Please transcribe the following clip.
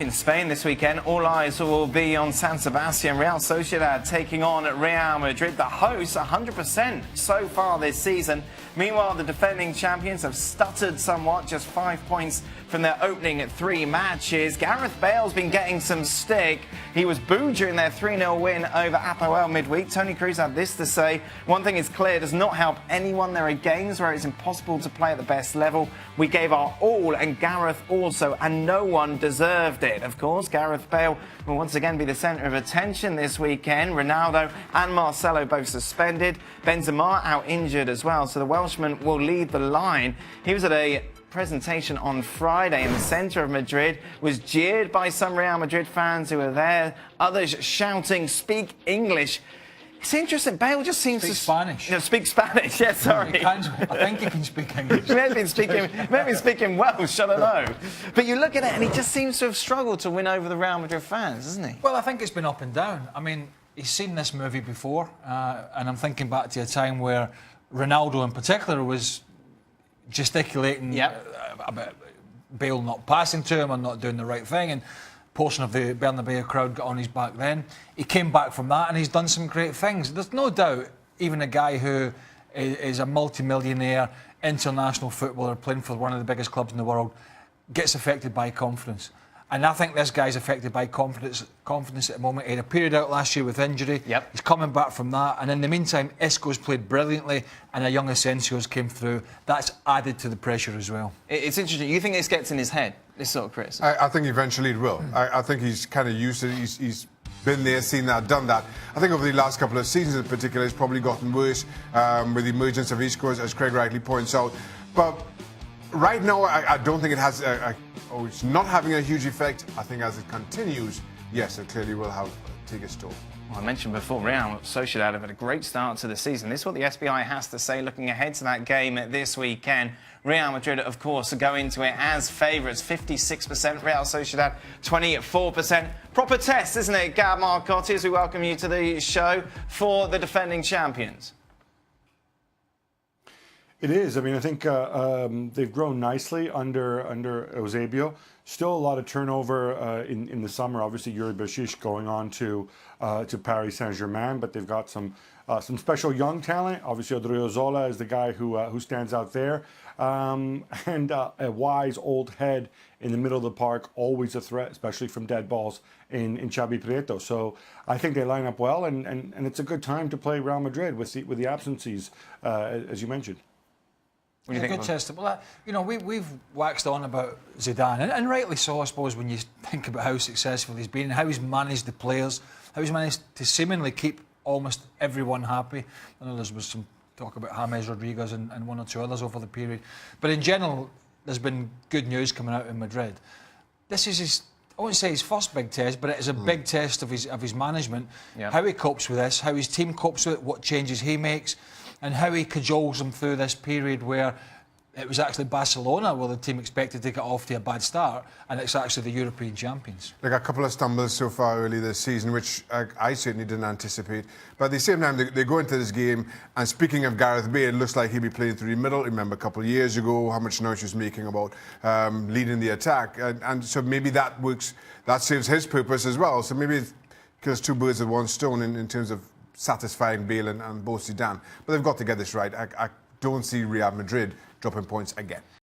In Spain this weekend, all eyes will be on San Sebastian. Real Sociedad taking on Real Madrid, the hosts 100% so far this season. Meanwhile, the defending champions have stuttered somewhat, just 5 points from their opening 3 matches. Gareth Bale's been getting some stick. He was booed during their 3-0 win over Apoel midweek. Tony Cruz had this to say: "One thing is clear, it does not help anyone. There are games where it's impossible to play at the best level. We gave our all, and Gareth also, and no one deserved it." Of course, Gareth Bale will once again be the centre of attention this weekend. Ronaldo and Marcelo both suspended. Benzema out injured as well, so the Welshman will lead the line. He was at a presentation on Friday in the centre of Madrid, was jeered by some Real Madrid fans who were there, others shouting, "Speak English." It's interesting, Bale just seems to... Spanish. No, speak Spanish, yeah, sorry. I think he can speak English. Maybe speaking Welsh, I don't know. But you look at it and he just seems to have struggled to win over the Real Madrid fans, hasn't he? Well, I think it's been up and down. I mean, he's seen this movie before, and I'm thinking back to a time where Ronaldo in particular was gesticulating about Bale not passing to him and not doing the right thing, and portion of the Bernabeu crowd got on his back then. He came back from that and he's done some great things. There's no doubt, even a guy who is a multi-millionaire international footballer playing for one of the biggest clubs in the world gets affected by confidence. And I think this guy's affected by confidence at the moment. He had a period out last year with injury. Yep. He's coming back from that. And in the meantime, Isco's played brilliantly and a young Asensio's came through. That's added to the pressure as well. It's interesting. You think this gets in his head, this sort of criticism? I think eventually it will. I think he's kind of used to it. He's been there, seen that, done that. I think over the last couple of seasons in particular, it's probably gotten worse with the emergence of Isco, as Craig rightly points out. But right now, I don't think it has it's not having a huge effect. I think as it continues, yes, it clearly will take its toll. Well, I mentioned before, Real Sociedad have had a great start to the season. This is what the SBI has to say looking ahead to that game this weekend. Real Madrid, of course, go into it as favourites, 56%. Real Sociedad, 24%. Proper test, isn't it, Gab Marcotti, as we welcome you to the show for the defending champions? It is. I mean, I think they've grown nicely under Eusebio. Still a lot of turnover in the summer. Obviously, Yuri Berchish going on to Paris Saint-Germain, but they've got some special young talent. Obviously, Odriozola is the guy who stands out there, and a wise old head in the middle of the park, always a threat, especially from dead balls in Xavi Prieto. So I think they line up well, and it's a good time to play Real Madrid with the absences, as you mentioned. What do you think? Good test. Well, you know, we've waxed on about Zidane, and rightly so, I suppose, when you think about how successful he's been, how he's managed the players, how he's managed to seemingly keep almost everyone happy. I know there was some talk about James Rodriguez and one or two others over the period, but in general, there's been good news coming out in Madrid. This is his, I won't say his first big test, but it is a big test of his management, how he copes with this, how his team copes with it, what changes he makes, and how he cajoles them through this period where it was actually Barcelona where the team expected to get off to a bad start, and it's actually the European champions. Like a couple of stumbles so far early this season, which I certainly didn't anticipate. But at the same time, they go into this game, and speaking of Gareth Bale, it looks like he'll be playing through the middle. Remember a couple of years ago how much noise he was making about leading the attack. And so maybe that works, that serves his purpose as well. So maybe it kills two birds with one stone in terms of satisfying Bale and both Zidane. But they've got to get this right. I don't see Real Madrid dropping points again.